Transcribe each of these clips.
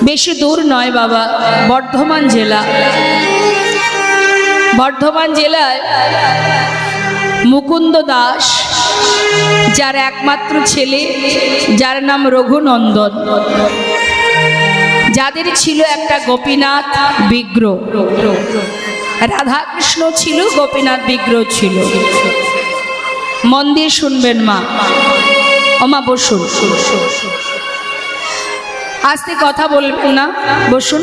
বেশি দূর নয় বাবা, বর্ধমান জেলা। বর্ধমান জেলায় মুকুন্দ দাস, যার একমাত্র ছেলে, যার নাম রঘুনন্দন, যাদের ছিল একটা গোপীনাথ বিগ্রহ। রাধাকৃষ্ণ ছিল, গোপীনাথ বিগ্রহ ছিল। মন দিয়ে শুনবেন মা, ওমা বসুন, আস্তে কথা বলবেন না, বসুন।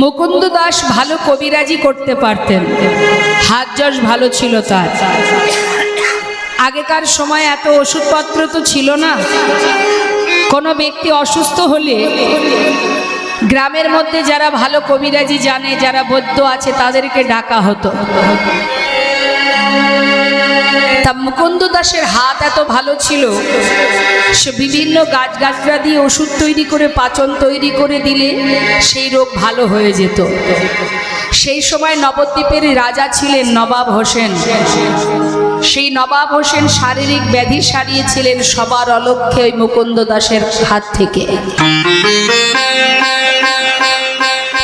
মুকুন্দ দাস ভালো কবিরাজি করতে পারতেন, হাত যশ ভালো ছিল তার। আগেকার সময় এত ওষুধপত্র তো ছিল না। কোনো ব্যক্তি অসুস্থ হলে গ্রামের মধ্যে যারা ভালো কবিরাজি জানে, যারা বৈদ্য আছে, তাদেরকে ডাকা হতো। তা মুকুন্দ দাসের হাত এত ভালো ছিল, সে বিভিন্ন গাছগাছরা দিয়ে ওষুধ তৈরি করে, পাচন তৈরি করে দিলে সেই রোগ ভালো হয়ে যেত। সেই সময় নবদ্বীপের রাজা ছিলেন নবাব হোসেন। সেই নবাব হোসেন শারীরিক ব্যাধি সারিয়েছিলেন সবার অলক্ষ্যে ওই মুকুন্দ দাসের হাত থেকে।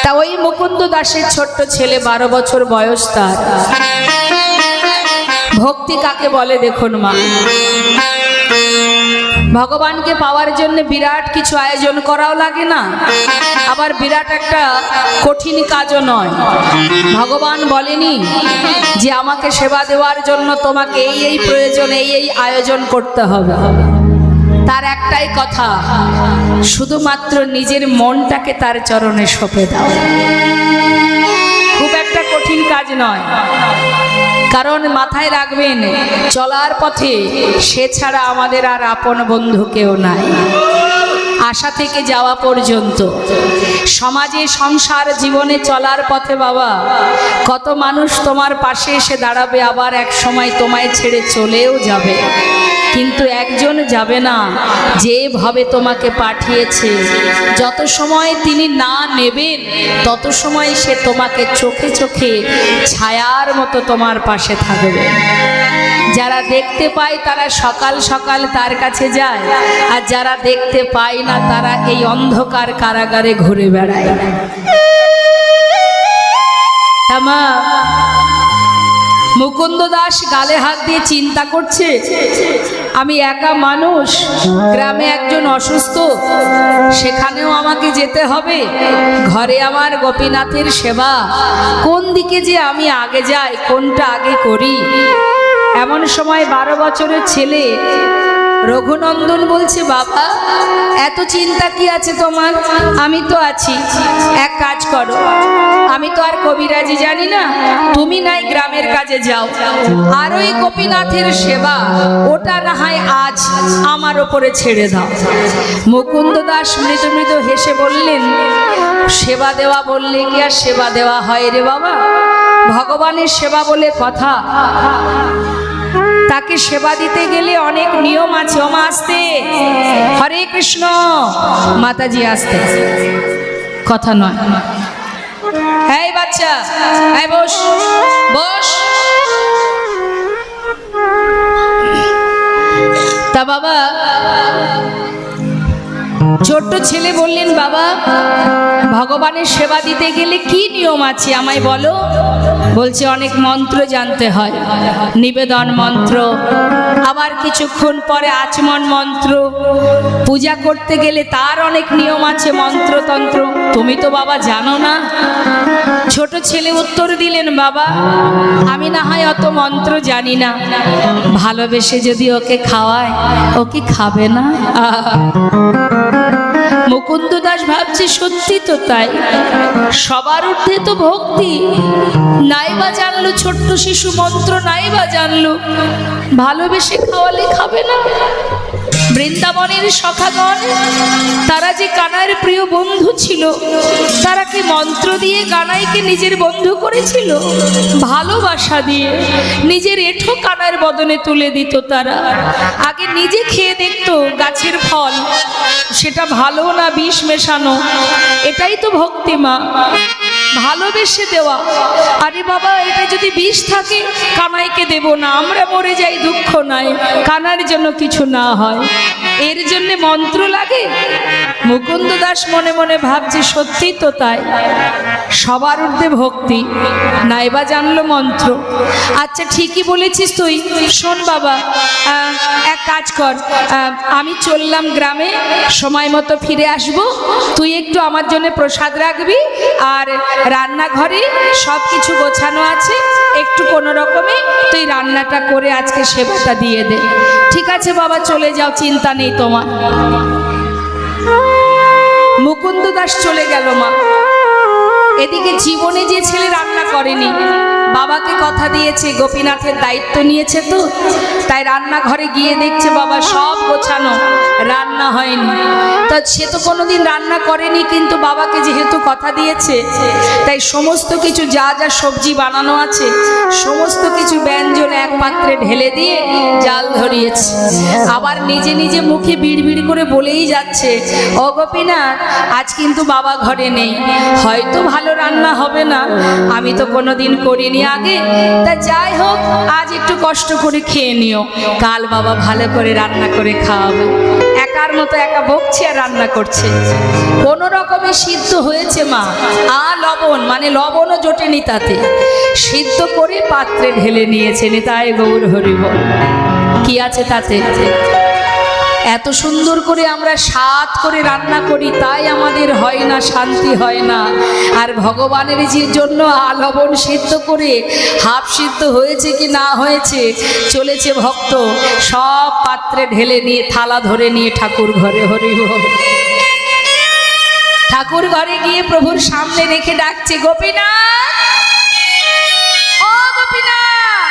তা ওই মুকুন্দ দাসের ছোট্ট ছেলে, 12 বছর বয়স তার। ভক্তি কাকে বলে দেখুন মা। ভগবানকে পাওয়ার জন্য বিরাট কিছু আয়োজন করাও লাগে না, আবার বিরাট একটা কঠিন কাজও নয়। ভগবান বলেনি যে আমাকে সেবা দেওয়ার জন্য তোমাকে এই এই প্রয়োজন, এই এই আয়োজন করতে হবে। তার একটাই কথা, শুধুমাত্র নিজের মনটাকে তার চরণে সঁপে দাও। খুব একটা কঠিন কাজ নয়, কারণ মাথায় রাখবেন, চলার পথে সে ছাড়া আমাদের আর আপন বন্ধু কেউ নাই। আশা থেকে যাওয়া পর্যন্ত সমাজে, সংসার জীবনে চলার পথে বাবা, কত মানুষ তোমার পাশে এসে দাঁড়াবে, আবার এক সময় তোমায় ছেড়ে চলেও যাবে। কিন্তু একজন যাবে না, যেভাবে তোমাকে পাঠিয়েছে, যত সময় তিনি না নেবেন তত সময় সে তোমাকে চোখে চোখে ছায়ার মতো তোমার পাশে থাকবে। যারা দেখতে পায় তারা সকাল সকাল তার কাছে যায়, আর যারা দেখতে পায় না তারা এই অন্ধকার কারাগারে ঘুরে বেড়ায়। তামা মুকুন্দ দাস গালে হাত দিয়ে চিন্তা করছে, আমি একা মানুষ, গ্রামে একজন অসুস্থ, সেখানেও আমাকে যেতে হবে, ঘরে আমার গোপীনাথের সেবা, কোন দিকে যে আমি আগে যাই, কোনটা আগে করি। এমন সময় 12 বছরের ছেলে রঘুনন্দন বলছে, বাবা এত চিন্তা কি আছে তোমার? আমি তো আছি, এক কাজ করো, আমি তো আর কবিরাজি জানি না, তুমি নাই গ্রামের কাজে যাও, আর ওই গোপীনাথের সেবা, ওটা না হয় আজ আমার ওপরে ছেড়ে দাও। মুকুন্দ দাস মৃদু মৃদু হেসে বললেন, সেবা দেওয়া বললে কি আর সেবা দেওয়া হয় রে বাবা? ভগবানের সেবা বলে কথা, তাকে সেবা দিতে গেলে অনেক নিয়ম আছে। ওমা আসতে, হরে কৃষ্ণ, মাতাজি আসতে, কথা নয়। এই বাচ্চা, এই বস বস। তা বাবা, ছোট্ট ছেলে বললেন, বাবা ভগবানের সেবা দিতে গেলে কি নিয়ম আছে আমায় বলো। বলছে, অনেক মন্ত্র জানতে হয়, নিবেদন মন্ত্র, আবার কিছুক্ষণ পরে আচমন মন্ত্র, পূজা করতে গেলে তার অনেক নিয়ম আছে, মন্ত্রতন্ত্র, তুমি তো বাবা জানো না। ছোট ছেলে উত্তর দিলেন, বাবা আমি না হয় অত মন্ত্র জানি না, ভালোবেসে যদি ওকে খাওয়ায়, ও কি খাবে না? মুকুন্দ দাস ভাবছে, সত্যি তো তাই, সবার ঊর্ধ্বে তো ভক্তি। নাইবা জানলো ছোট্ট শিশু মন্ত্র, নাইবা জানলো, ভালোবেসে খাওয়ালে খাবে না? বৃন্দাবনের সখাগণ, তারা যে কানাইয়ের প্রিয় বন্ধু ছিল, তারা কি মন্ত্র দিয়ে কানাইকে নিজের বন্ধু করেছিল? ভালোবাসা দিয়ে নিজের এঁঠো কানাইয়ের বদনে তুলে দিত। তারা আগে নিজে খেয়ে দেখতো গাছের ফল, সেটা ভালো না বিষ মেশানো, এটাই তো ভক্তি মা, ভালোবেসে দেওয়া। আরে বাবা, এটা যদি বিষ থাকে কানাইকে দেব না, আমরা মরে যাই, দুঃখ নাই, কানার জন্য কিছু না হয়। এর জন্য মন্ত্র লাগে? মুকুন্দ দাস মনে মনে ভাবছে সত্যি তো তাই, সবার ঊর্ধ্বে ভক্তি, নাইবা জানলো মন্ত্র। আচ্ছা ঠিকই বলেছিস তুই। শোন বাবা, এক কাজ কর, আমি চললাম গ্রামে, সময় মতো ফিরে আসব, তুই একটু আমার জন্য প্রসাদ রাখবি, আর রান্নাঘরে সব কিছু গোছানো আছে, একটু কোনো রকমে তুই রান্নাটা করে আজকে সেবাটা দিয়ে দে। ঠিক আছে বাবা, চলে যাও, চিন্তা নেই তোমার। মুকুন্দ দাস চলে গেল মা। এদিকে জীবনে যে ছেলে রান্না করেনি, বাবাকে কথা দিয়েছে, গোপীনাথের দায়িত্ব নিয়েছে, তো তাই রান্নাঘরে গিয়ে দেখছে বাবা সব গোছানো, রান্না হয়নি। তা সে তো কোনোদিন রান্না করেনি, কিন্তু বাবাকে যেহেতু কথা দিয়েছে, তাই সমস্ত কিছু যা যা সবজি বানানো আছে সমস্ত কিছু ব্যঞ্জন এক পাত্রে ঢেলে দিয়ে জাল ধরিয়েছে। আবার নিজে নিজে মুখে বিড়বিড় করে বলেই যাচ্ছে, ও গোপীনাথ, আজ কিন্তু বাবা ঘরে নেই, হয়তো ভালো রান্না হবে না, আমি তো কোনোদিন করিনি আগে, তা যাই হোক আজ একটু কষ্ট করে খেয়ে নিও, কাল বাবা ভালো করে রান্না করে খাওয়াবে। একার মতো একা বকছে আর রান্না করছে। কোনো রকমে সিদ্ধ হয়েছে মা, লবণ মানে লবণও জোটেনি তাতে, সিদ্ধ করে পাত্রে ঢেলে নিয়েছে। নিতাই গৌর হরি বল। কি আছে তাতে? এত সুন্দর করে আমরা স্বাদ করে রান্না করি, তাই আমাদের হয় না, শান্তি হয় না। আর ভগবানের যে জন্য লবণ সিদ্ধ করে হাফ সিদ্ধ হয়েছে কি না হয়েছে, চলেছে ভক্ত সব পাত্রে ঢেলে নিয়ে থালা ধরে নিয়ে ঠাকুর ঘরে। হরি বল। ঠাকুর ঘরে গিয়ে প্রভুর সামনে রেখে ডাকছে, গোপীনাথ, ও গোপীনাথ,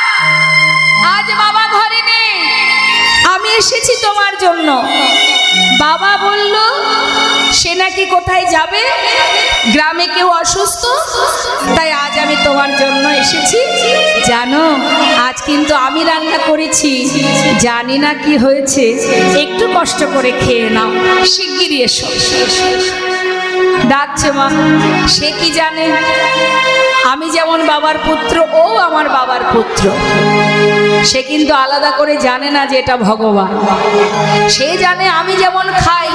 আজ বাবা ঘরে নেই, আমি এসেছি তোমার জন্য। বাবা বলল সে নাকি কোথায় যাবে, গ্রামে কেউ অসুস্থ, তাই আজ আমি তোমার জন্য এসেছি। জানো আজ কিন্তু আমি রান্না করেছি, জানি না কি হয়েছে, একটু কষ্ট করে খেয়ে নাও, শিগগিরই এসো। ডাকছে মা। সে কি জানে আমি যেমন বাবার পুত্র, ও আমার বাবার পুত্র। সে কিন্তু আলাদা করে জানে না যে এটা ভগবান। সে জানে আমি যেমন খাই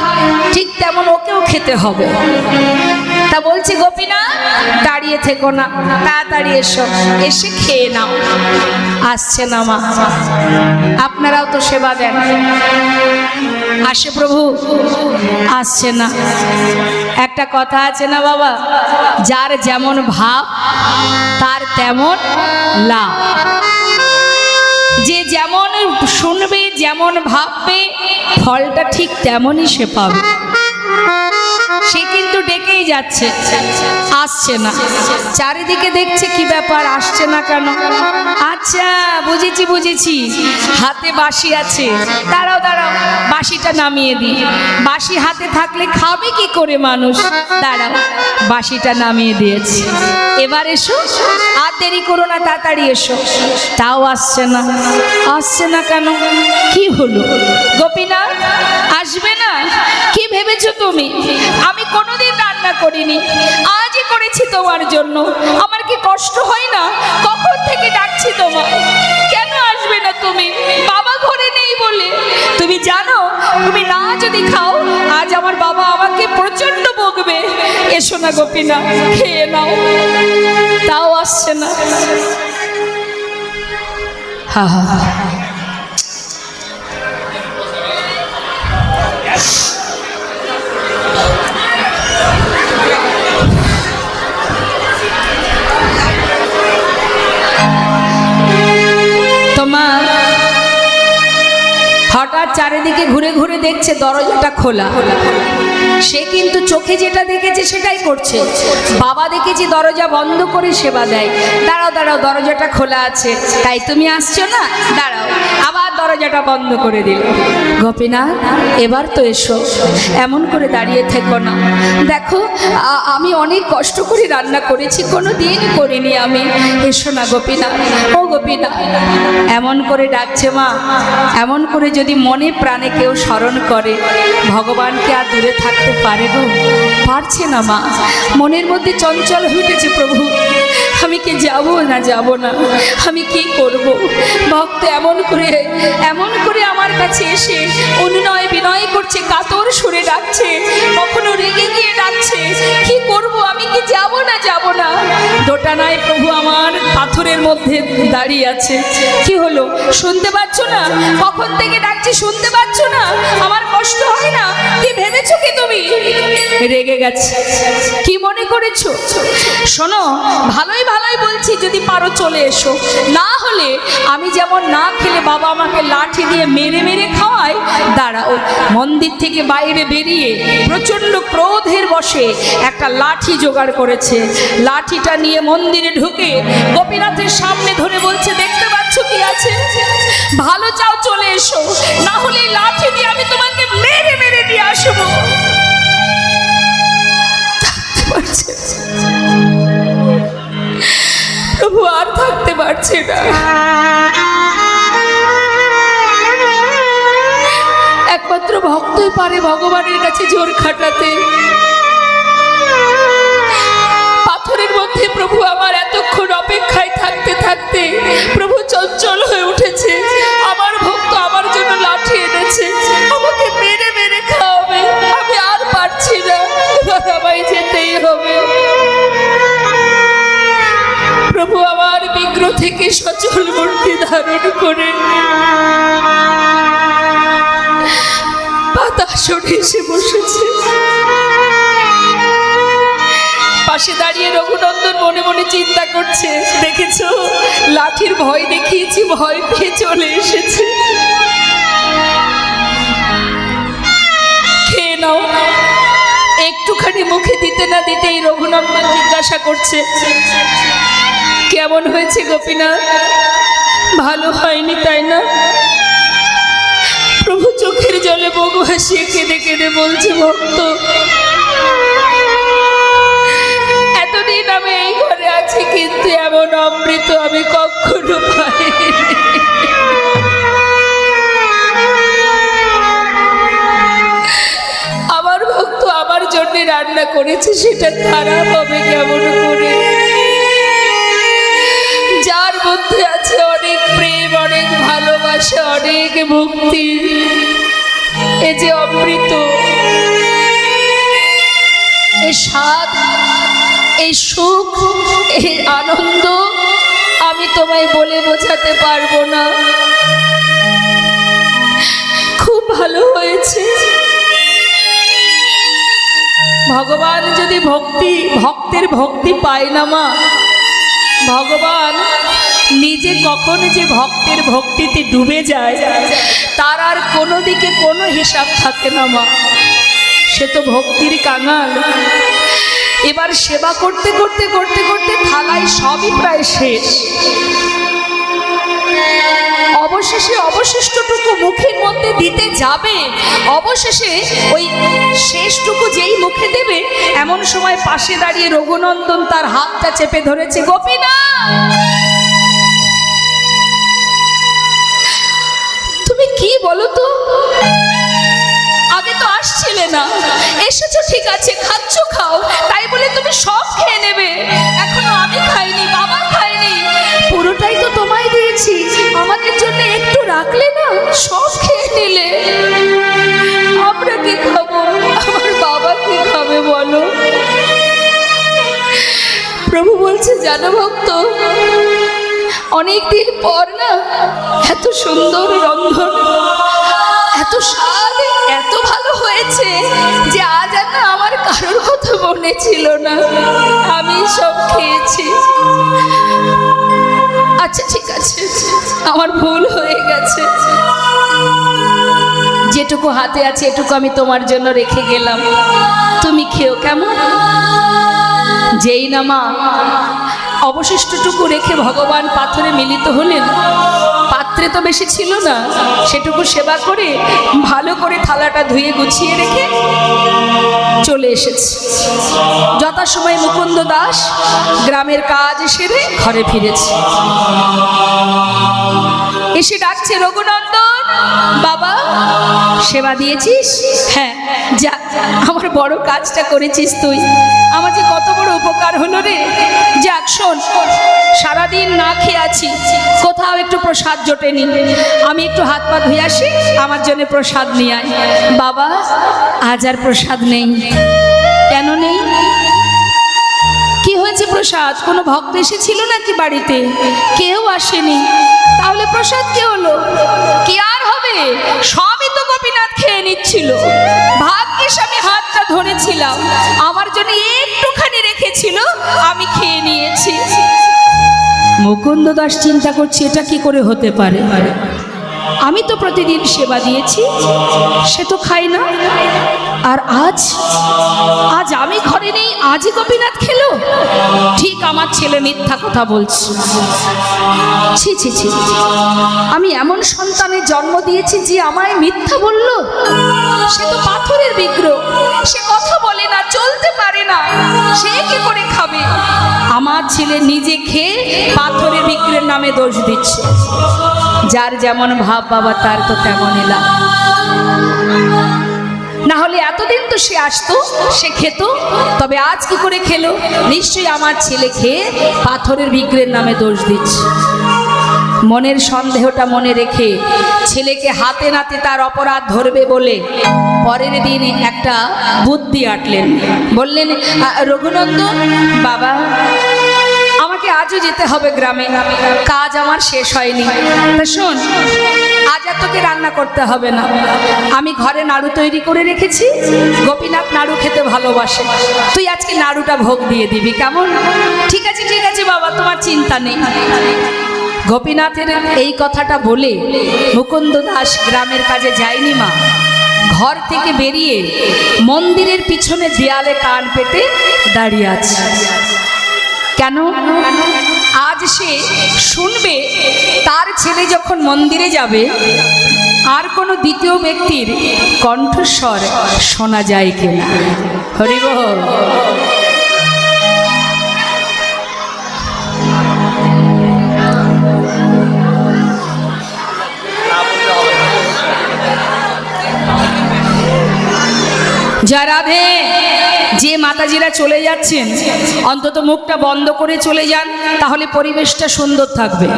ঠিক তেমন ওকেও খেতে হবে। তা বলছি, গোপীনাথ দাঁড়িয়ে থেকো না, তাড়াতাড়ি এসো, এসে খেয়ে নাও। আসছে না মা, আপনারাও তো সেবা দেন, আসে প্রভু, আসছে না। একটা কথা আছে না বাবা, যার যেমন ভাব তার তেমন লাভ। যে যেমন শুনবে, যেমন ভাববে, ফলটা ঠিক তেমনই সে পাবে। সে কিন্তু ডেকেই যাচ্ছে, আসছে না। চারিদিকে দেখছে কি ব্যাপার, আসছে না কেন? আচ্ছা বুঝেছি বুঝেছি, হাতে বাঁশি আছে, দাঁড়াও দাঁড়াও, বাঁশিটা নামিয়ে দিই। বাঁশি হাতে থাকলে খাবে কি করে মানুষ? দাঁড়াও, বাঁশিটা নামিয়ে দিয়েছি, এবার এসো, আর দেরি করো না, তাড়াতাড়ি এসো। তাও আসছে না। আসছে না কেন? কি হলো? গোপীনাথ আসবে না? কি ভেবেছো তুমি? আমি কোনোদিন রান্না করিনি, আজই করেছি তোমার জন্য। আমার কি কষ্ট হয় না? কখন থেকে ডাকছি তোমার, কেন আসবে না তুমি? বাবা ঘরে নেই বলে। তুমি জানো তুমি না যদি খাও আজ আমার বাবা আমাকে প্রচন্ড বকবে। এসো না গোপীনাথ, খেয়ে নাও। তাও আসছে না। হা হা হা। হঠাৎ চারিদিকে ঘুরে ঘুরে দেখছে দরজাটা খোলা। সে কিন্তু চোখে যেটা দেখেছে সেটাই করছে। বাবা দেখেছি দরজা বন্ধ করে সেবা দেয়। দাঁড়াও দাঁড়াও, দরজাটা খোলা আছে, তাই তুমি আসছো না? দাঁড়াও। আবার দরজাটা বন্ধ করে দিল। গোপীনাথ এবার তো এসো, এমন করে দাঁড়িয়ে থেকো না। দেখো আমি অনেক কষ্ট করে রান্না করেছি, কোনো দিনই করিনি আমি। এসো না গোপীনাথ, ও গোপীনাথ। এমন করে ডাকছে মা। এমন করে যদি মনে প্রাণে কেউ স্মরণ করে ভগবানকে আর দূরে থাকতে পারে গো? পারছে না মা, মনের মধ্যে চঞ্চল হয়ে উঠেছে, প্রভু আমি কি যাব না যাব না, আমি কি করব? ভক্ত এমন করে আমার কাছে এসে অনুনয় বিনয় করছে, কাতর সুরে ডাকছে, কখনো রেগে গিয়ে ডাকছে, কি করব? আমি কি যাব না যাব না? দোটানায় প্রভু আমার পাথরের মধ্যে দাঁড়িয়ে আছে। কি হলো, শুনতে পাচ্ছ না? কখন থেকে ডাকছি, শুনতে পাচ্ছ না? আমার কষ্ট হয় না? কি ভেবেছো কি তুমি? রেগে গেছে, কি মনে করেছো? শোনো, ভালোই ভালোই বলছি, যদি পারো চলে এসো, না হলে আমি যেমন না খেলে বাবা আমাকে লাঠি দিয়ে মেরে মেরে খাওয়ায়, দাঁড়াও। মন্দির থেকে বাইরে বেরিয়ে প্রচণ্ড ক্রোধের বশে একটা লাঠি জোগাড় করেছে। লাঠিটা নিয়ে মন্দিরে ঢুকে গোপীনাথের সামনে ধরে বলছে, দেখতে পাচ্ছ কি আছে? ভালো চাও চলে এসো, না হলে লাঠি দিয়ে আমি তোমাকে মেরে মেরে দিয়ে আসবো। প্রভু আর থাকতে পারছে না। একমাত্র ভক্তই পারে ভগবানের কাছে জোর খাটাতে। পাথরের মধ্যে প্রভু আমার এতক্ষণ অপেক্ষায় থাকতে থাকতে প্রভু চঞ্চল হয়ে উঠেছে। আমার ভক্ত আমার জন্য লাঠি এনেছে, আমাকে মেরে মেরে খাওয়াবে। আমি আর পারছি না, আমায় যেতেই হবে। প্রভু আমার বিগ্রহ থেকে সচল মূর্তি ধারণ করে পাতাসনে এসে বসেছে। পাশে দাঁড়িয়ে রঘুনন্দন মনে মনে চিন্তা করছে, দেখেছো লাঠির ভয় দেখিয়েছি, ভয় পেয়ে চলে এসেছে। খেয়ে নাও। একটুখানি মুখে দিতে না দিতেই রঘুনন্দন জিজ্ঞাসা করছে, কেমন হয়েছে গোপীনাথ? ভালো হয়নি তাই না? প্রভু চোখের জলে বুক ভাসিয়ে কেঁদে কেঁদে বলছে, ভক্ত এতদিন আমি এই ঘরে আছি, কিন্তু এমন অমৃত আমি কখনো পাইনি। আমার ভক্ত আমার জন্য রান্না করেছে, সেটা খারাপ হবে কেমন করে? যার মধ্যে আছে অনেক প্রেম, অনেক ভালোবাসা, অনেক মুক্তি, এ যে অমৃত, এই স্বাদ, এই সুখ, এই আনন্দ আমি তোমায় বলে বোঝাতে পারবো না। খুব ভালো হয়েছে। ভগবান যদি ভক্তের ভক্তি পায় না মা, ভগবান নিজে কখন যে ভক্তের ভক্তিতে ডুবে যায় তার আর কোনো দিকে কোনো হিসাব থাকে না মা। সে তো ভক্তির কাঙাল। এবার সেবা করতে করতে করতে করতে থালায় সবই প্রায় শেষ। অবশেষে অবশিষ্টটুকু মুখের মধ্যে দিতে যাবে, অবশেষে ওই শেষটুকু যেই মুখে দেবে, এমন সময় পাশে দাঁড়িয়ে রঘুনন্দন তার হাতটা চেপে ধরেছে। গোপীনাথ, তুমি কি বলো তো? আগে তো আসছিলে না, এসেছো ঠিক আছে, খাচ্ছ খাও, তাই বলে তুমি সব খেয়ে নেবে? এখনো আমি খাইনি, বাবা খাইনি, পুরোটাই তো তোমায় দিয়েছি, আমাদের জন্য একটু রাখলে না? সব খেয়ে নিলে, আমরা কি খাবো? আমার বাবা কি খাবে বলো? প্রভু বলছে, জানো ভক্ত, অনেকদিন পর না এত সুন্দর রন্ধন, এত স্বাদ, এত ভালো হয়েছে যে আজ আর না আমার কারোর কথা মনে ছিল না, আমি সব খেয়েছি। আচ্ছা ঠিক আছে, আমার ভুল হয়ে গেছে, যেটুকু হাতে আছে এটুকু আমি তোমার জন্য রেখে গেলাম, তুমি খেও কেমন? যেই না মা অবশিষ্টটুকু রেখে ভগবান পাথরে মিলিত হলেন, পাত্রে তো বেশি ছিল না, সেটুকু সেবা করে ভালো করে থালাটা ধুয়ে গুছিয়ে রেখে চলে এসেছে। যথাসময়ে মুকুন্দ দাস গ্রামের কাজ সেরে ঘরে ফিরেছে। এসে ডাকছে, রঘুনন্দন বাবা সেবা দিয়েছিস? হ্যাঁ, যা আমার বড় কাজটা করেছিস তুই, আমার যে কত বড় উপকার হলো রে। যাক শোন, সারাদিন না খেয়ে আছি, কোথাও একটু প্রসাদ জোটেনি, আমি একটু হাত পা ধুয়ে আসি, আমার জন্য প্রসাদ নিয়ে আয়। বাবা আজ আর প্রসাদ নেই। কেন নেই? কি হয়েছে? প্রসাদ কোনো ভক্ত এসেছিল নাকি বাড়িতে? কেউ আসেনি, তাহলে প্রসাদ কি হলো? কি আর হবে, সবই তো গোপীনাথ খেয়ে নিচ্ছিল। ভাগ্যিস আমি হাতটা ধরেছিলাম, আমার জন্য একটুখানি রেখেছিল, আমি খেয়ে নিয়েছি। মুকুন্দ দাস চিন্তা করছি, এটা কি করে হতে পারে? আমি তো প্রতিদিন সেবা দিয়েছি, সে তো খাই না, আর আজ আমি ঘরে নেই, আজই গোপীনাথ খেলো। ঠিক আমার ছেলে মিথ্যা কথা বলছে। ছি ছি ছি, আমি এমন সন্তানের জন্ম দিয়েছি যে আমায় মিথ্যা বলল। সে তো পাথরের বিগ্রহ, সে কথা বলে না, চলতে পারে না, সে কি করে খাবে? আমার ছেলে নিজে খেয়ে পাথরের বিগ্রহের নামে দোষ দিচ্ছে। যার যেমন ভাব বাবা, তার তো তেমন এলাম। না হলে এতদিন তো সে আসতো, সে খেত, তবে আজ কি করে খেলো? নিশ্চয়ই আমার ছেলে খেয়ে পাথরের বিগ্রহের নামে দোষ দিচ্ছে। মনের সন্দেহটা মনে রেখে ছেলেকে হাতে নাতে তার অপরাধ ধরবে বলে পরের দিন একটা বুদ্ধি আটলেন। বললেন, রঘুনন্দন বাবা, আমাকে আজও যেতে হবে গ্রামে, কাজ আমার শেষ হয়নি। তা শোন, আজ আর তোকে রান্না করতে হবে না, আমি ঘরে নাড়ু তৈরি করে রেখেছি, গোপীনাথ নাড়ু খেতে ভালোবাসে, তুই আজকে নাড়ুটা ভোগ দিয়ে দিবি, কেমন? ঠিক আছে ঠিক আছে বাবা, তোমার চিন্তা নেই। গোপীনাথের এই কথাটা বলে মুকুন্দ দাস গ্রামের কাজে যায়নি মা। ঘর থেকে বেরিয়ে মন্দিরের পিছনে দেয়ালে কান পেতে দাঁড়িয়ে আছে। কেন? আজ সে শুনবে তার ছেলে যখন মন্দিরে যাবে, আর কোনো দ্বিতীয় ব্যক্তির কণ্ঠস্বর শোনা যায় কিনা। হরি বল। জয় রাধে। যে মাতাজিরা চলে যাচ্ছেন, অন্তত মুখটা বন্ধ করে চলে যান, তাহলে পরিবেশটা সুন্দর থাকবে।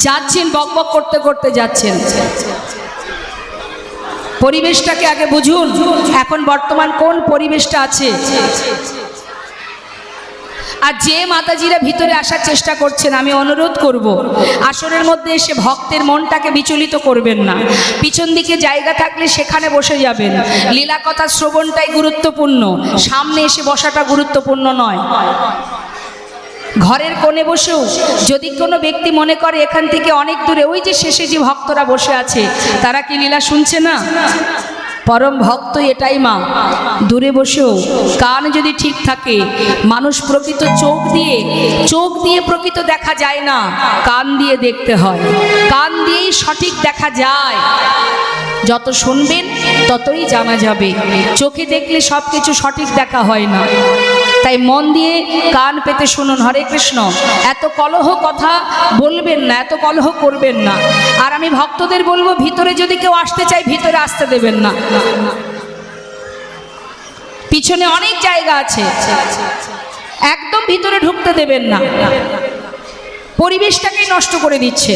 যাচ্ছেন বক বক করতে করতে যাচ্ছেন, পরিবেশটাকে আগে বুঝুন, এখন বর্তমান কোন পরিবেশটা আছে। আর যে মাতাজিরা ভিতরে আসার চেষ্টা করছেন, আমি অনুরোধ করব, আসরের মধ্যে এসে ভক্তের মনটাকে বিচলিত করবেন না। পিছন দিকে জায়গা থাকলে সেখানে বসে যাবেন। লীলা কথা শ্রবণটাই গুরুত্বপূর্ণ, সামনে এসে বসাটা গুরুত্বপূর্ণ নয়। ঘরের কোণে বসেও যদি কোনো ব্যক্তি মনে করে এখান থেকে অনেক দূরে ওই যে শেষে যে ভক্তরা বসে আছে, তারা কি লীলা শুনছে না? পরম ভক্ত এটাই মা। দূরে বসেও কান যদি ঠিক থাকে, মানুষ প্রকৃত চোখ দিয়ে প্রকৃত দেখা যায় না, কান দিয়ে দেখতে হয়। কান দিয়েই সঠিক দেখা যায়। যত শুনবেন ততই জানা যাবে, চোখে দেখলে সব কিছু সঠিক দেখা হয় না। তাই মন দিয়ে কান পেতে শুনুন। হরে কৃষ্ণ। এত কলহ কথা বলবেন না, এত কলহ করবেন না। আর আমি ভক্তদের বলবো, ভিতরে যদি কেউ আসতে চায় ভিতরে আসতে দেবেন না, পিছনে অনেক জায়গা আছে, একদম ভিতরে ঢুকতে দেবেন না, পরিবেশটাকেই নষ্ট করে দিচ্ছে।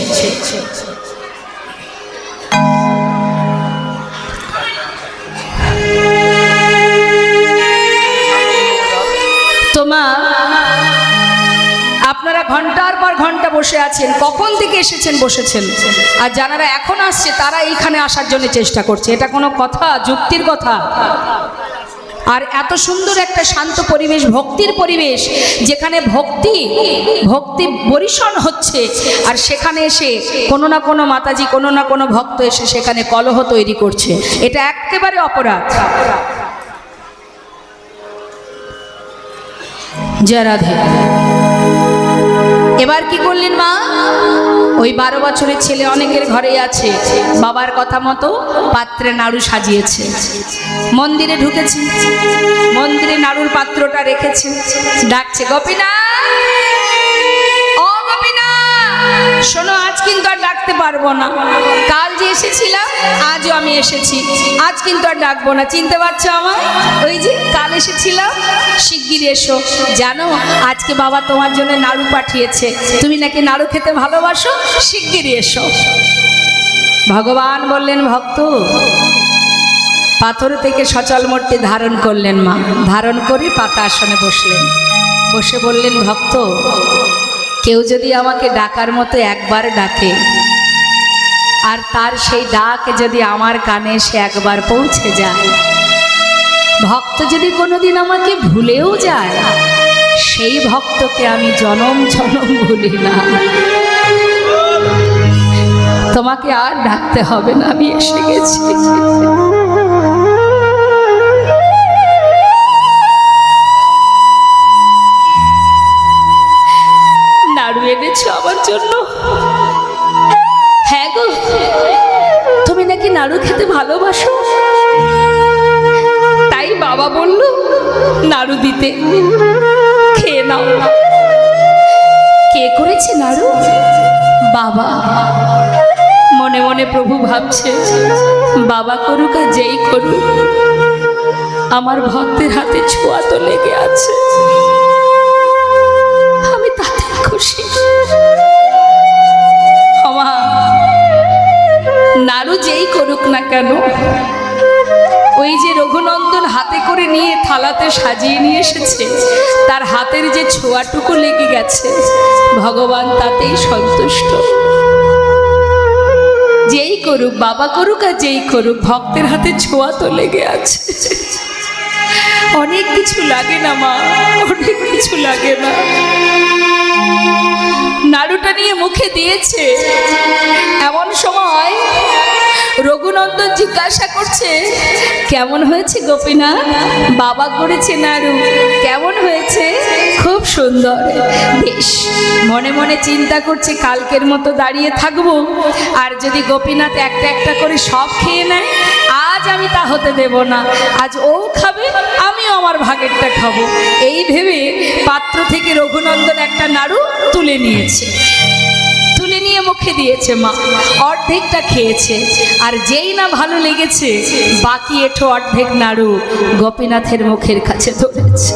তোমা আপনারা ঘন্টার পর ঘন্টা বসে আছেন, কখন থেকে এসেছেন বসেছেন, আর যারা এখন আসছে তারা এইখানে আসার জন্য চেষ্টা করছে। এটা কোনো কথা? যুক্তির কথা? আর এত সুন্দর একটা শান্ত পরিবেশ, ভক্তির পরিবেশ, যেখানে ভক্তি বরিশন হচ্ছে, আর সেখানে এসে কোনো না কোনো মাতাজি, কোনো না কোনো ভক্ত এসে সেখানে কলহ তৈরি করছে। এটা একেবারে অপরাধ। জয় রাধে। এবার কি করলেন মা? ওই 12 বছরের ছেলে অনেকের ঘরেই আছে, বাবার কথা মতো পাত্রে নাড়ু সাজিয়েছে, মন্দিরে ঢুকেছে, মন্দিরে নাড়ুর পাত্রটা রেখেছে, ডাকছে গোপীনাথ, ও গোপীনাথ। শোনো, আজ কিন্তু আর ডাকতে পারবো না। কাল যে এসেছিলাম আজও আমি এসেছি, আজ কিন্তু আর ডাকবো না। চিনতে পারছো আমার? ওই যে কাল এসেছিলাম, শিগগির এসো। জানো আজকে বাবা তোমার জন্য নাড়ু পাঠিয়েছে, তুমি নাকি নাড়ু খেতে ভালোবাসো, শিগগিরই এসো। ভগবান বললেন, ভক্ত পাথর থেকে সচল মূর্তি ধারণ করলেন মা, ধারণ করে পাতা আসনে বসলেন। বসে বললেন, ভক্ত কেউ যদি আমাকে ডাকার মতো একবার ডাকে, আর তার সেই ডাক যদি আমার কানে সে একবার পৌঁছে যায়, ভক্ত যদি কোনোদিন আমাকে ভুলেও যায়, সেই ভক্তকে আমি জনম জনম ভুলি না। তোমাকে আর ডাকতে হবে না, আমি এসে গেছি। নাড়ু এনেছো আমার জন্য? হ্যাঁ গো, তুমি নাকি নাড়ু খেতে ভালোবাসো, তাই বাবা বলল নাড়ু দিতে, খেয়ে নাও। কে করেছে নাড়ু? বাবা। মনে মনে প্রভু ভাবছে, বাবা করুক আর যেই করুক, আমার ভক্তের হাতে ছোঁয়া তো লেগে আছে, আমি তাতে খুশি। নাড়ু যেই করুক না কেন, ওই যে রঘুনন্দন হাতে করে নিয়ে থালাতে সাজিয়ে নিয়ে এসেছে, তার হাতের যে ছোঁয়াটুকু লেগে গেছে, ভগবান তাতেই সন্তুষ্ট। যেই করুক, বাবা করুক আর যেই করুক, ভক্তের হাতে ছোঁয়া তো লেগে আছে। অনেক কিছু লাগে না মা, অনেক কিছু লাগে না। নাড়ুটা নিয়ে মুখে দিয়েছে, এমন সময় রঘুনন্দন জিজ্ঞাসা করছে, কেমন হয়েছে গোপীনাথ? বাবা করেছে নাড়ু, কেমন হয়েছে? খুব সুন্দর। বেশ। মনে মনে চিন্তা করছে, কালকের মতো দাঁড়িয়ে থাকবো, আর যদি গোপীনাথ একটা একটা করে সব খেয়ে নেয়, আজ আমি তা হতে দেব না। আজ ও খাবে, আমিও আমার ভাগেরটা খাবো। এই ভেবে পাত্র থেকে রঘুনন্দন একটা নাড়ু তুলে নিয়েছে, তুলে নিয়ে মুখে দিয়েছে মা। অর্ধেকটা খেয়েছে, আর যেই না ভালো লেগেছে, বাকি এঠো অর্ধেক নাড়ু গোপীনাথের মুখের কাছে ধরেছে।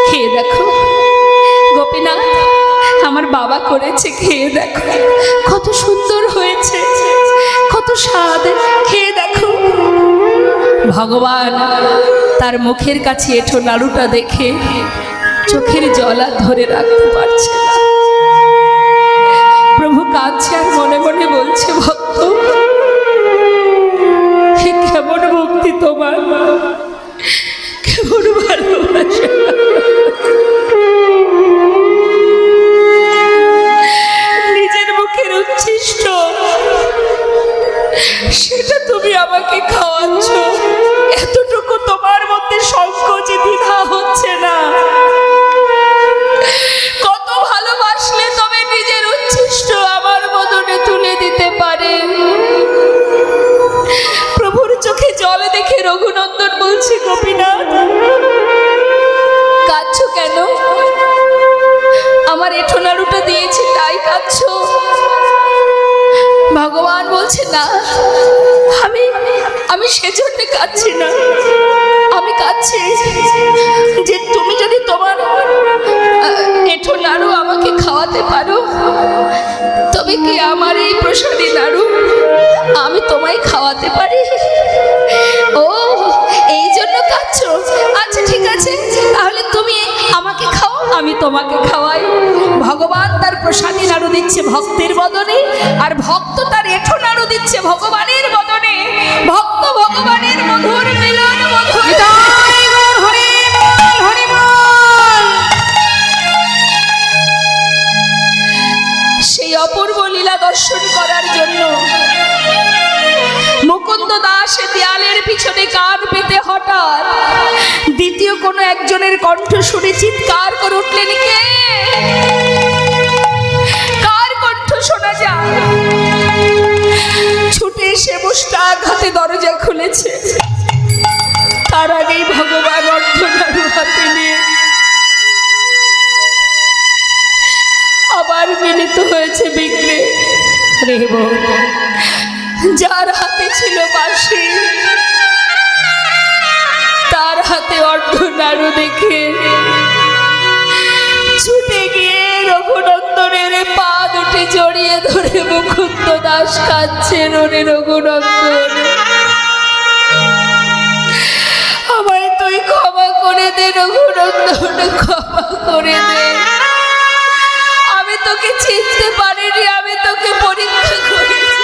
খেয়ে দেখো গোপীনাথ, আমার বাবা করেছে, খেয়ে দেখো কত সুন্দর হয়েছে, কত স্বাদ, খেয়ে দেখো। ভগবান তার মুখের কাছে এঠো নাড়ুটা দেখে চোখের জল আর ধরে রাখতে পারছে না। প্রভু কাঁদছে আর মনে মনে বলছে, ভক্ত কেমন ভক্তি তোমার, কেমন ভালোবাসা। নিজের মুখের উচ্ছিষ্ট সেটা তুমি আমাকে খাওয়াচ্ছ, এতটুকু তোমার মধ্যে সংকোচ দ্বিধা হচ্ছে না। কত ভালোবাসলে তবে নিজের উচ্ছিষ্ট আমার বদনে তুলে দিতে পারে। প্রভুর চোখে জল দেখে রঘুনন্দন বলছে, গোপীনাথ কাঁদছো কেন? আমার এঠো নাড়ুটা দিয়েছি তাই কাঁদছো? ভগবান বলছে, না, আমি সেজন্য কাঁদছি না। আমি কাঁদছি যে তুমি যদি তোমার এঠো নাড়ু আমাকে খাওয়াতে পারো, তবে কি আমার এই প্রসাদী নাড়ু আমি তোমায় খাওয়াতে পারি। ও এই জন্য কাঁদছো? আচ্ছা ঠিক আছে, তাহলে তুমি আমাকে খাও, আমি তোমাকে খাওয়াই। ভগবান তার প্রসাদী নাড়ু দিচ্ছে ভক্তের বদনে, আর ভক্ত তার এঠো নাড়ু দিচ্ছে ভগবানের বদনে। ভক্ত ভগবানের মধুর মিলন, মধুর। সেই অপূর্ব লীলা দর্শন করার জন্য মুকুন্দ দাস দেয়ালের পিছনে কান পেতে হঠাৎ দ্বিতীয় কোনো একজনের কণ্ঠ শুনে চিৎকার করে উঠলেন, কে? কার কণ্ঠ শোনা যায়? ছুটে এসে মুষ্টাঘাতে দরজা খুলেছে। তার আগেই ভগবান অর্ধনারু হাতে নিয়ে যার হাতে ছিল বাঁশি তার হাতে অর্ধনাড়ু দেখে ছুটে গিয়ে রঘুনন্দনের পা দুটি জড়িয়ে ধরে মুকুন্দ দাস কাঁদছেন। ওরে রঘুনন্দন, আমায় তুই ক্ষমা করে দে রঘুনন্দন, ক্ষমা করে দে। আমি তোকে চিনতে পারিনি, আমি তোকে পরীক্ষা করেছি।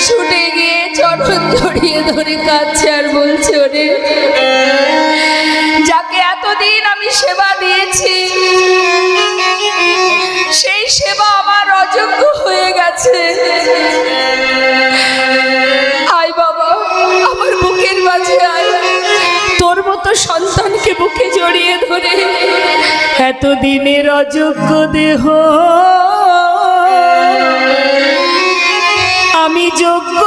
ছুটে গিয়ে চরণ জড়িয়ে ধরে কাঁদছে আর বলছে, ওরে যাকে এতদিন আমি সেবা দিয়েছি সেই সেবা আমার অযোগ্য হয়ে গেছে। আয় বাবা, আমার বুকের মাঝে আয়, তোর মতো সন্তানকে বুকে জড়িয়ে ধরে এতদিনের অযোগ্য দেহ আমি যোগ্য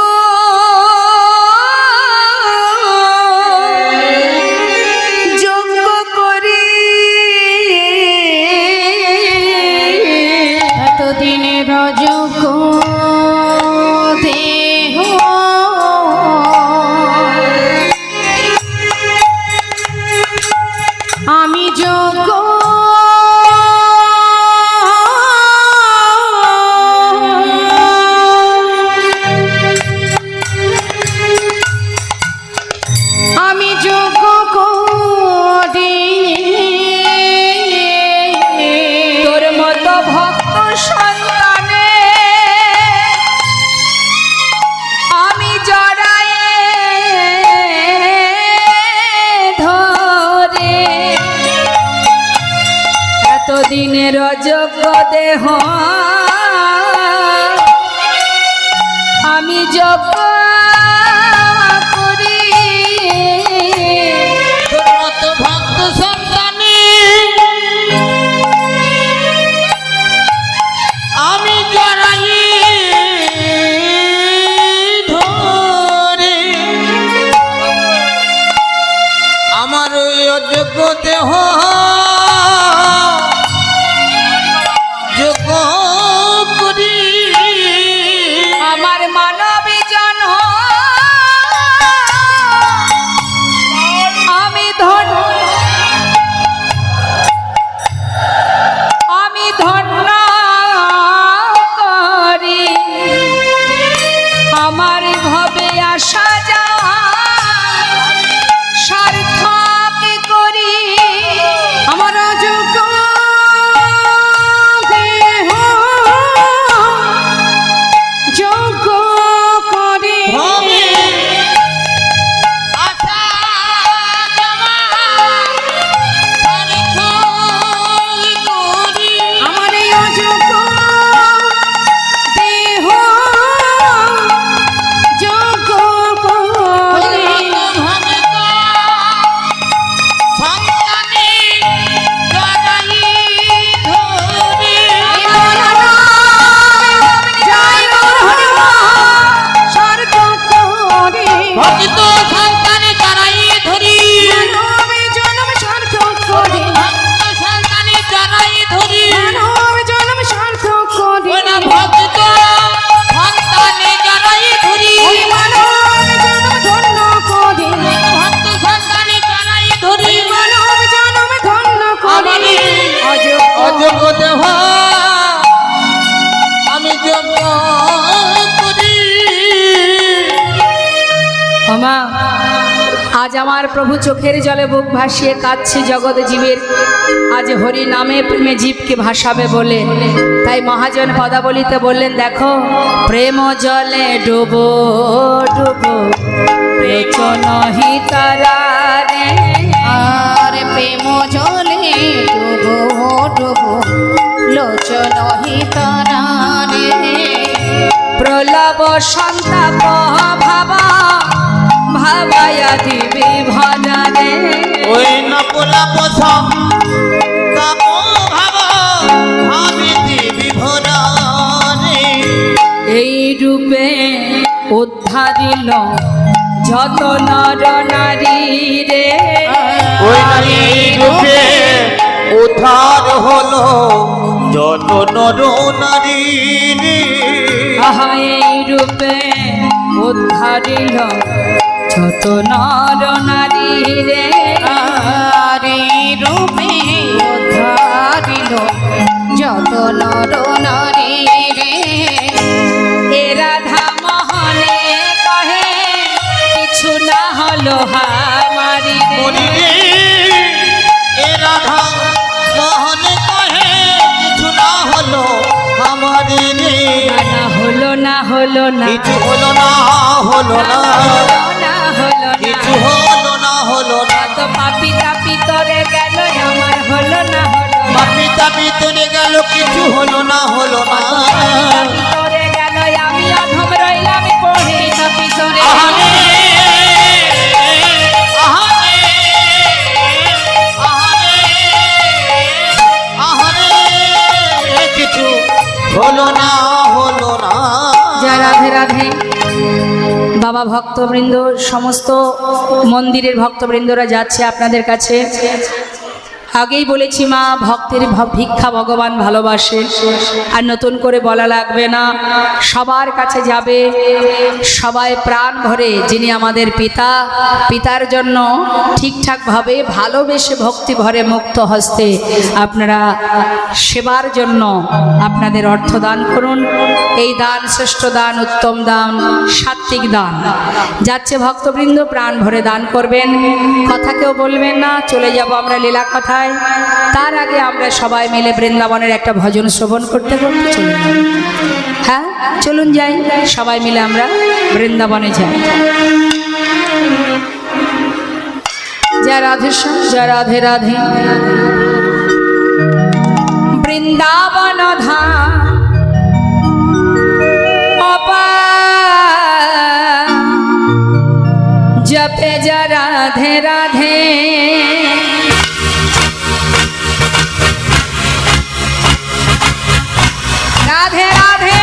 করি। এতদিনের অযোগ্য দেহ আমি যোগ্য দিনের অযোগ্য দেহ আমি যোগ্য করি। তোর মতো ভক্ত সন্তানে আমি জড়াই ধরে আমার ওই অযোগ্য দেহ আমার মানবী জন আমি ধন্য করি। আমার ভবে আসা যাওয়া সার্থক করি। আমার অযোগ্য যোগ্য করে আমার এই অযোগ্য দেহ যোগ্য করে আজ আমার প্রভু চোখের জলে বুক ভাসিয়ে কাঁদছে জগৎ জীবের, আজ হরি নামে প্রেমে জীবকে ভাসাবে বলে। তাই মহাজন পদাবলিতে বললেন, দেখো প্রেম জলে ডুবো ডুবো নহি তারা রে, আর প্রেম জলে ডুবো ডুবো লোচনহি তারা রে। প্রলব সন্তাপ ভাবা ভাবায়া দিবি ভজনে, ওই নপলাপ সন্তাপ ভাবা ভাবি দিবি ভজনে। এই রূপে উদ্ধারিল যত নর নারী রে, যত নর নারী রে আহা এই রূপে উদ্ধারিল যত নর নারী রে আরে রূপে উদ্ধারিল যত নর নারী রে এ রাধা মোহনে কহে কিছু না হলো হামারি মরি রে রে এ রাধা মোহন কহে কিছু না হলো আমার রে না হলো না হলো না কিছু হলো না হলো না না হলো কিছু না হলো না হলো না তো পাপি তাপি তরে গেল আমার হলো না হলো না পাপি তাপি তোরে গেল কিছু হলো না হলো না পাপি তরে গেল আমি অধম রইলাম পড়ে তাপি তরে আহারে আহারে আহারে আহারে কিছু হলো না হলো না জয় রাধে রাধে। বাবা ভক্তবৃন্দ সমস্ত মন্দিরের ভক্তবৃন্দরা যাচ্ছে আপনাদের কাছে। আগেই বলেছি মা ভক্তের ভিক্ষা ভগবান ভালোবাসে, আর নতুন করে বলা লাগবে না। সবার কাছে যাবে, সবাই প্রাণ ভরে যিনি আমাদের পিতা, পিতার জন্য ঠিকঠাকভাবে ভালোবেসে ভক্তি ভরে মুক্ত হস্তে আপনারা সেবার জন্য আপনাদের অর্থ দান করুন। এই দান শ্রেষ্ঠ দান, উত্তম দান, সাত্বিক দান। যাচ্ছে ভক্তবৃন্দ, প্রাণ ভরে দান করবেন, কথা কেউ বলবেন না। চলে যাব আমরা লীলা কথায়। তার আগে আমরা সবাই মিলে বৃন্দাবনের একটা ভজন শ্রবণ করতে করতে চলুন। হ্যাঁ চলুন যাই, সবাই মিলে আমরা বৃন্দাবনে যাই। জয় রাধেশ্যাম, জয় রাধে রাধে। বৃন্দাবন ধাম जपे जा राधे राधे, राधे राधे।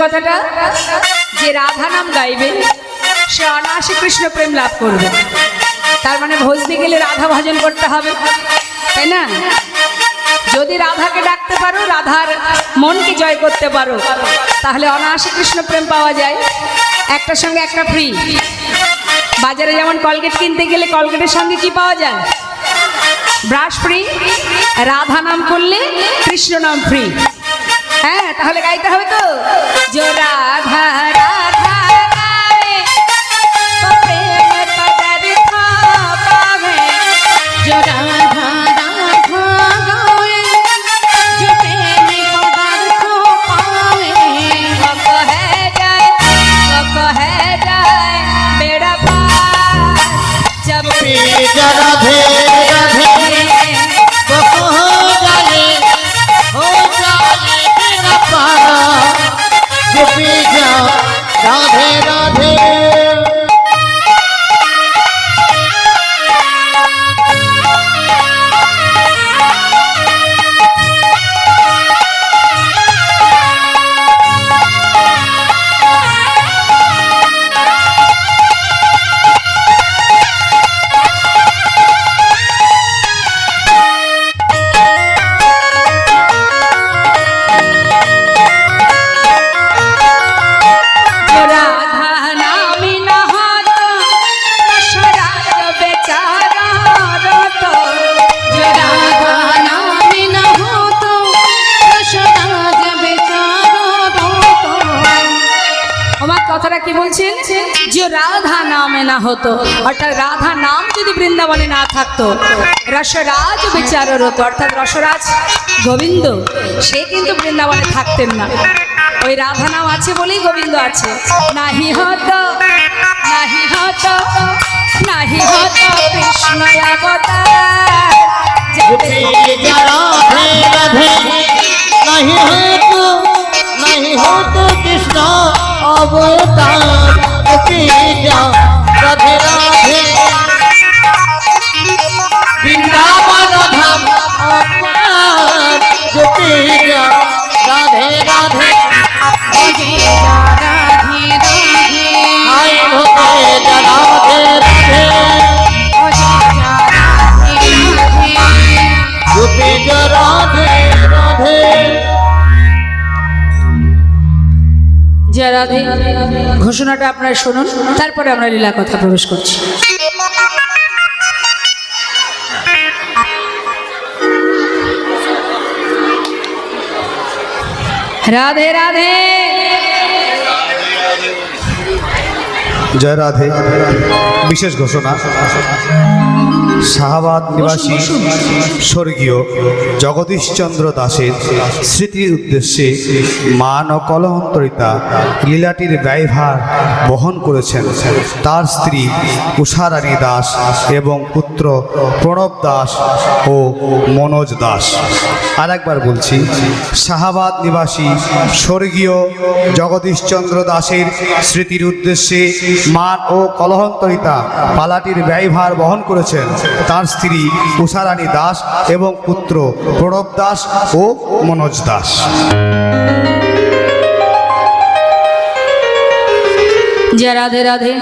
কথাটা যে রাধা নাম গাইবে সে অনায়াসে কৃষ্ণ প্রেম লাভ করবে। তার মানে ভজতে গেলে রাধা ভজন করতে হবে, তাই না? যদি রাধাকে ডাকতে পারো, রাধার মনকে জয় করতে পারো, তাহলে অনায়াসে কৃষ্ণ প্রেম পাওয়া যায়। একটার সঙ্গে একটা ফ্রি। বাজারে যেমন কলগেট কিনতে গেলে কলগেটের সঙ্গে কি পাওয়া যায়? Brush free. রাধা নাম করলে কৃষ্ণ নাম ফ্রি। হ্যাঁ, তাহলে গাইতে হবে তো, যে রাধা রাধা গায়ে তো প্রেম পদার্থ পাবে, যে রাধা রাধা গায়ে যে প্রেম পদার্থ পাবে, কহে যায় বেড়া পার জব রাধে রাধে राधे राधे কথাটা কি বলছেন, যে রাধা নামে না হতো, অর্থাৎ রাধা নাম যদি বৃন্দাবনে না থাকতো, রসরাজ বিচারর হতো, অর্থাৎ রসরাজ গোবিন্দ সে কিন্তু বৃন্দাবনে থাকতেন না। ওই রাধা নাম আছে বলেই গোবিন্দ আছে। নাহি হতো নাহি হতো নাহি হতো কৃষ্ণ অবতার, राधे राधे नहीं हो तो कृष्ण अवतार। राधे राधे वृंदावन धाम अपार। राधे राधे आई भोले राधे राधे राधे राधे জয় রাধে। ঘোষণাটা আপনারা শুনুন, তারপরে আমরা লীলা কথা প্রবেশ করছি। রাধে রাধে। জয় রাধে। বিশেষ ঘোষণা, শাহাবাদ নিবাসী স্বর্গীয় জগদীশচন্দ্র দাসের স্মৃতির উদ্দেশ্যে মান ও কলহন্তরিতা লীলাটির ব্যয়ভার বহন করেছেন তার স্ত্রী উষারানী দাস এবং পুত্র প্রণব দাস ও মনোজ দাস। আর একবার বলছি, শাহাবাদ নিবাসী স্বর্গীয় জগদীশচন্দ্র দাসের স্মৃতির উদ্দেশ্যে মান ও কলহন্তরিতা পালাটির ব্যয়ভার বহন করেছেন তার স্ত্রী উষারানী দাস এবং পুত্র প্রণব দাস ও মনোজ দাস। জয় রাধে রাধে।